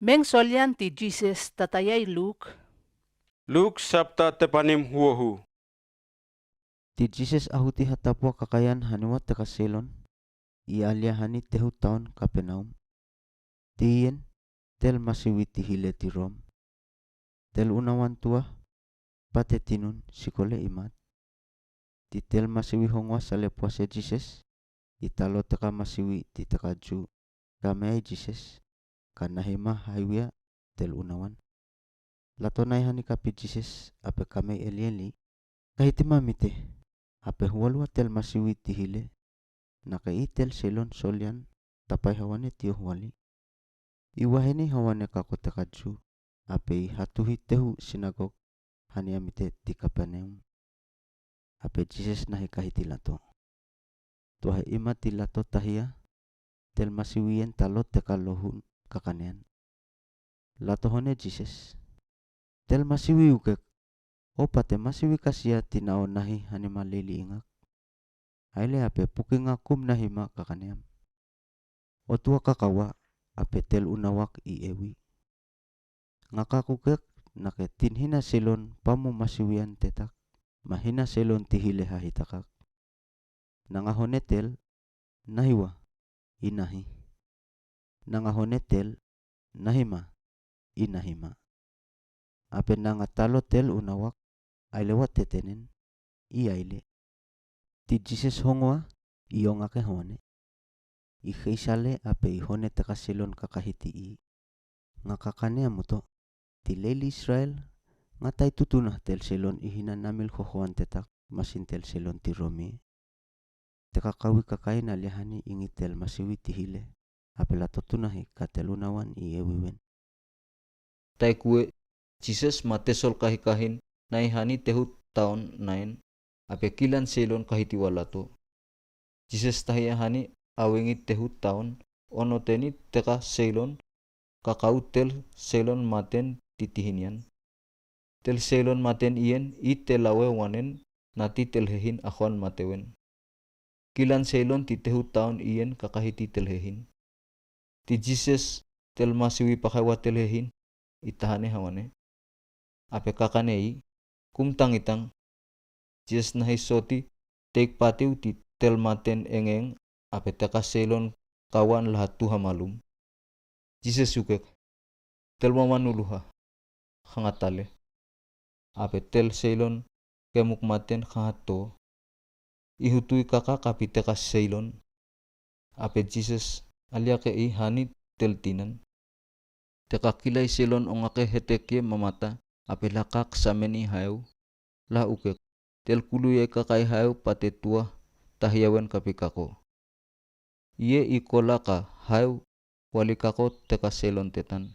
Meng solyan ti Jesus tatayay Luke. Luke sabta tepanim huohu. Ti Jesus ahuti hatapua kakayan haniwa tekaselon. Ialia hani tehu taon Kapernaum. Tiyen tel masiwi ti hile ti Rom. Tel unawan tua pate tinun sikole imat. Ti tel masiwi hongwa sale puase Jesus. Italo teka masiwi ti teka Ju. Kameai Jesus. Kanahima haiwia tel unawan. Latonai hani kapi Jesus ape kamei elieli. Kahitima mite. Ape hualua tel masiwi ti hile. Naka itel selon solian tapai hawane tio huali. Iwaheni hawane kako teka Ju. Ape hatuhi tehu sinagog hani amite ti Kapernaum. Ape Jesus nahi kahiti lato. Tuahe ima ti lato tahia tel masiwien talot teka lohun kakanean. Lato hone Jesus. Tel masiwi ukek. Opa te masiwi kasia tinao nahi hani malili ingak. Aile ape pukinga kum nahi ma kakaneam. Otua kakawa ape tel unawak i ewi. Ngakakukek nake tinhina selon pamu masiwian tetak. Mahina selon tihile hahitakak. Nangahone tel nahiwa inahi. Nangahone tel nahima inahima. Ape nangatalo tel unawak ailewat tetenen i aile. Ti Jesus hongwa iongake hone. I heisale ape i hone tekaselon kakahiti i. Ngakakane amuto. Ti leili Israel ngatai tutunah tel selon ihina namil hohoan tetak masin tel selon ti Romi. Teka kawi kakain alihani ingi tel masiwi ti hile. Ape la tutunahi katel unawan i ewiwen. Tai kue Jesus matesol kahikahin naihani tehu taon nain ape kilan selon kahiti walato. Jesus tahia hani awengi tehu taon onoteni teka selon kakau tel selon maten titihinian. Tel selon maten ien i telawe wanen nati telhehin akwan matewen. Kilan selon ti tehu taon ien kakahiti telhehin. Ti Jesus tel masiwi pakawa telhehin itahane hawane. Ape kakanei kumtang itang Jesus nahi soti teik patiu ti tel maten engeng ape teka selon kawan lahat tuha malum. Jesus ukek tel mamanuluha hangatale. Ape tel selon kemuk maten hangato. Ihutui kakak api teka selon. Ape Jesus aliake i hani tel tinan. Teka kilai selon ongake heteke mamata. Ape lakak sameni hayu. La ukek tel kuluye kakai hayu pate tua tahiawen kapikako. Ie ikolaka hayu wali kako teka selon tetan.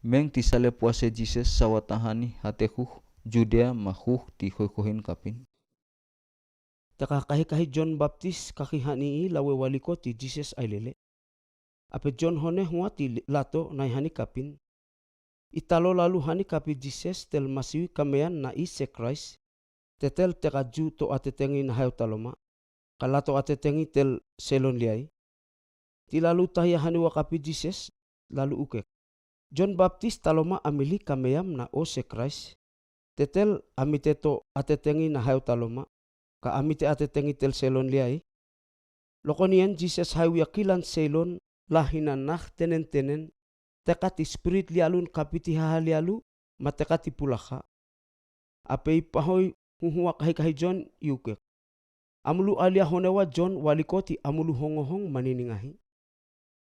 Meng tisale puase Jesus sawatahani hatekuh Judea mahuh ti hoikohin kapin. Teka kahi John Baptist kakihani i lawe waliko ti Jesus ailele. Ape John hone hua ti lato naihani kapin. Italo lalu hani kapi Jesus tel masiwi kamean na ise Christ. Tetel teka Ju to atetengi na hayo taloma. Kalato atetengi tel selon liai. Ti lalu tahia hani wakapi Jesus lalu ukek. John Baptist taloma amili kameam na ose Christ. Tetel amite to atetengi na hayo taloma. Ka amite atetengi tel selon liai. Lokonian Jesus hayo yakilan selon lahinan nah tenen-tenen. Teka ti spirit lialun kapiti hahalialu mateka ti pulaka. Ape ipahoy huhuwa kahi John iukek. Amulu alia honewa John waliko ti amulu hongohong maniningahi.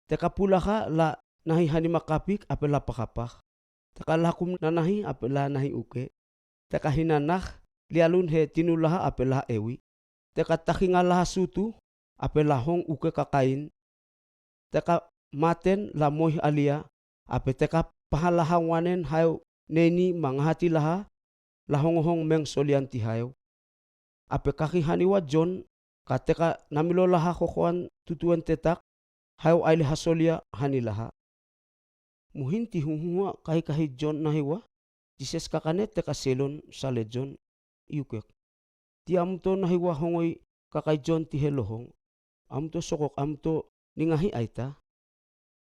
Teka pulaka la nahi hani makapik ape la pakapak. Teka lakum nanahi ape la nahi uke. Teka hinanah lialun he tinulaha ape la ewi. Teka takinga laha sutu ape la hong uke kakain. Teka maten la moih alia. Ape teka pahalahan wanen hayo neni mangahati laha lahongohong meng solian ti hayo. Ape kakihaniwa John kateka namilo laha kokoan tutuan tetak hayo aile hasolia hani laha. Muhin ti huhuwa kahi John nahiwa Jesus kakane teka selon sale John iukek. Ti amto nahiwa hongoy kakay John ti helohong. Amto sokok amto ningahi aita.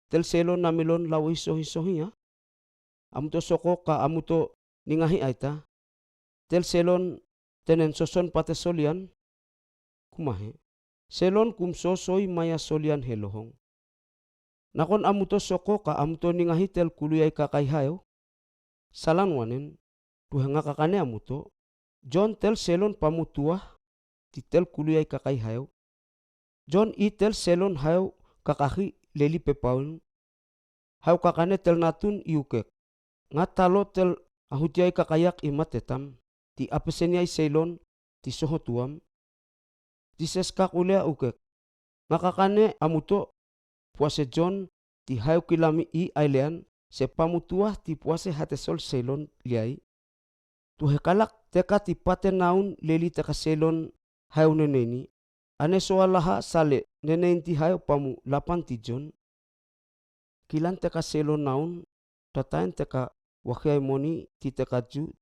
tel selon namilon law iso-isohi ya. Amuto soko ka amuto ningahi aita. Tel selon tenen soson pate solian kumahe. Selon kum sosoi maya solian helohong. Nakon amuto soko ka amuto ningahi tel kuluyay kakayhayo. Salan wanen tuhenga kakane amuto. John tel selon pamutuah ti tel kuluyay kakayhayo. John i tel selon hayo kakahi leli pepaun. Hayo kakane tel natun iukek. Nga talo tel ahutiay kakayak imatetam. Ti apeseniay selon ti sohotuam. Jesus kak ulea ukek. Nga kakane amuto puase John ti hayo kilami i ailean se pamutuah ti puase hatesol selon liai. Tuhe kalak teka ti pate naun leli teka selon hayo neneni. Ane soalaha sale nenein ti hayo pamu lapan ti John. Kilan teka selon naun tatain teka wakiay moni ti teka ju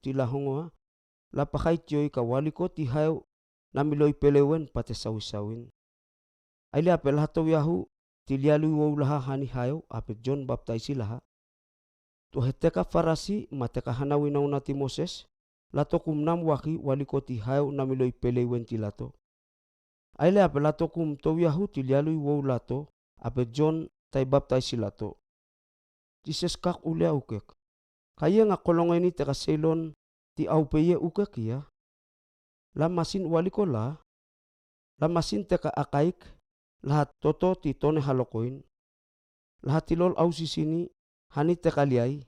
ti lahongoa. Lapakay tiyoy kawaliko ti hayo namiloy pelewen pate sawi-sawin. Aile ape lahato yahu ti lialu wow laha hani hayo ape John baptaisi laha. Tuhe teka farasi mateka hanawi nauna ti Moses. Lato kum nam waki waliko ti hayo namiloy pelewen ti lato. Aile ape lato kum to yahu ti lialu wow lato ape John tay baptaisi lato. Jesus kak ulea ukek. Kaya nga kolongay ni teka selon ti aupeye ukek ya. Lamasin waliko la. Lamasin teka akaik. Lahat toto ti tone halokoin. Lahat tilol au sisini. Hani teka liay.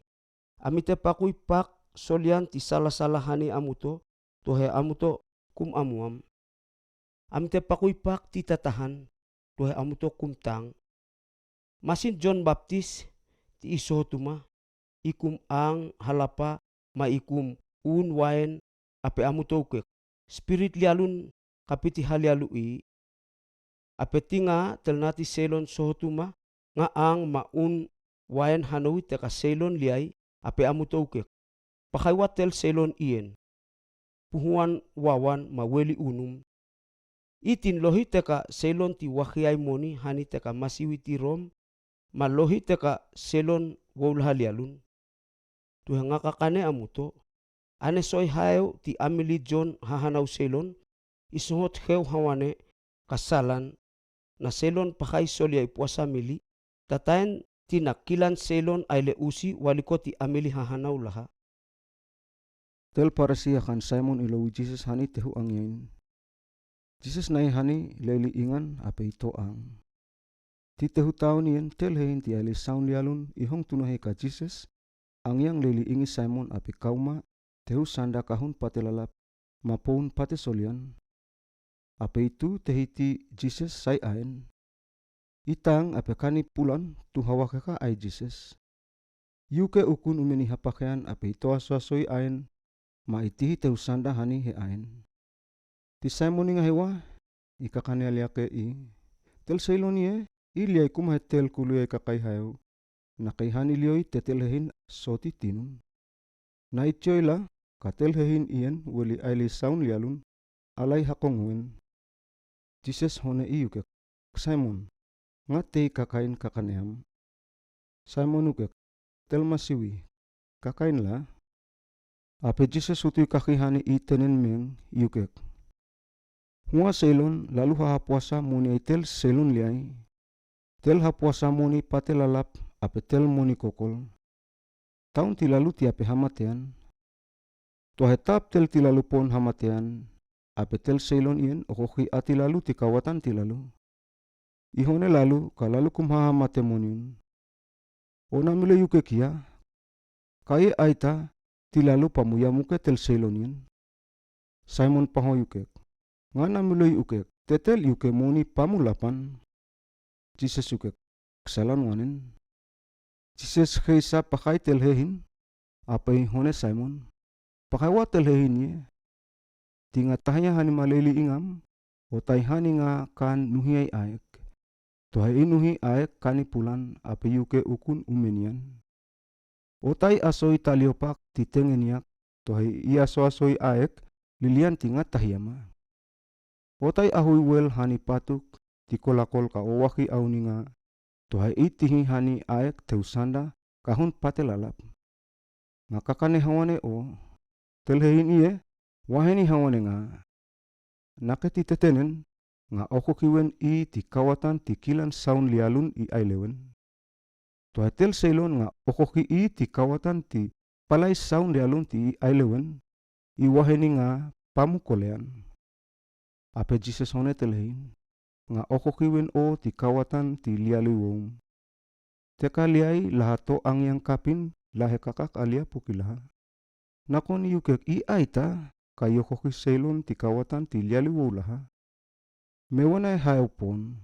Amite pakuy pak solian ti salah-salah hani amuto. Tuhe amuto kum amuam. Amite pakuy pak ti tatahan. Tuhe amuto kum tang. Masin John Baptist ti isohotuma. Ikum ang halapa maikum un waen ape amuto ukek. Spirit lialun kapiti halialui. Ape tinga telnati selon sohotuma nga ang maun waen hanawi teka selon liay ape amuto ukek. Pakaywat tel selon ien. Puhuan wawan maweli unum. Itin lohi teka selon ti wakiay moni hani teka masiwi ti Rom. Malohi teka selon wawlaha lialun. Tuhe nga kakane amuto. Ane soy hayo ti amili John hahanaw selon. Isuhot hew hawane kasalan. Na selon pakay solya ipuasa mili. Tatayan tinakilan selon ay leusi waliko ti amili hahanaw laha. Tel parasi akan Simon ilawi Jesus hani tehu angyain. Jesus nai hani leli ingan apa ito ang. Ti tehu taon yen tel hein ti ali saun lialun ihong tunahe ka Jesus. Angyang leli ingi Simon api kauma tehu sanda kahun patelalap mapoun pate solian. Apa itu tehiti Jesus sai ain. Itang ape kani pulan tu hawakaka ai Jesus. Yuke ukun umeni hapakean ape ito aswasoi ain ma itihi tehu sanda hani he ain. Ti Simon inga hewa ikakane aliake i. Tel seilon ye iliai kumah tel kuluyai kakai hayo. Nakaihan ilioi tetel hehin soti tinun. Na itjoila katel hehin ien weli aili saun lialun alai hakongwen. Jesus hone iukek Simon ngatei kakain kakaneam. Simon ukek tel masiwi kakain la. Ape Jesus utui kakihani itenen meng iukek. Hua selon lalu hapuasa muni aitel selon liai. Tel hapuasa muni patelalap ape tel muni kokol. Taun ti lalu ti ape hamatean. Tuah etap tel ti lalu pon hamatean. Ape tel selon ien okoki ati lalu ti kawatan ti lalu. Ihone lalu kalalu kumha hamate moniun. Ona mile yuke kia. Kaya aita ti lalu pamuya muke tel selon ien. Simon paho yukek. Ngana mile yukek. Tetel yuke moni pamulapan. Jesus yukek. Kesalan wanin. Jesus heisa pakai tel hehin. Apa hone Simon. Pakai wa tel hehin ye. Tinga tahnya hani maleli ingam. Otai hani nga kan nuhiai aek. Tuhai inuhi aek kani pulan apa yuke ukun umenian. Otai asoi taliopak titengeniak. Tuhai ia asoi aek lilian tinga tahyama. Otai ahui wel hani patuk tikolakol ka owaki auninga Tuhai itihi hani aek teusanda kahun patelalap. Ngaka kane hawane o, telhein iye, waheni hawane nga. Naketi tetenen, nga oko kiwen I ti kawatan ti kilan saun lialun I ailewen. Tuhai tel seilon nga oko ki I ti kawatan ti palai saun lialun ti ailewen, I waheni nga pamukolean. Ape Jesus hone telhein, nga oko kiwen o ti kawatan ti lialiwom. Teka liai lahato ang yang kapin lahe kakak alia pukilaha. Nakon yukek I aita kayoko ki selon ti kawatan ti lialiwow laha. Mewanay hayaw pon.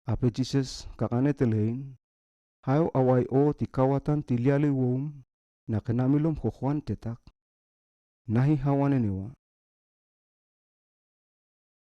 Ape Jesus kakane telhein, hayaw away o ti kawatan ti lialiwom na kenamilom kokuan tetak. Nahi hawane newa.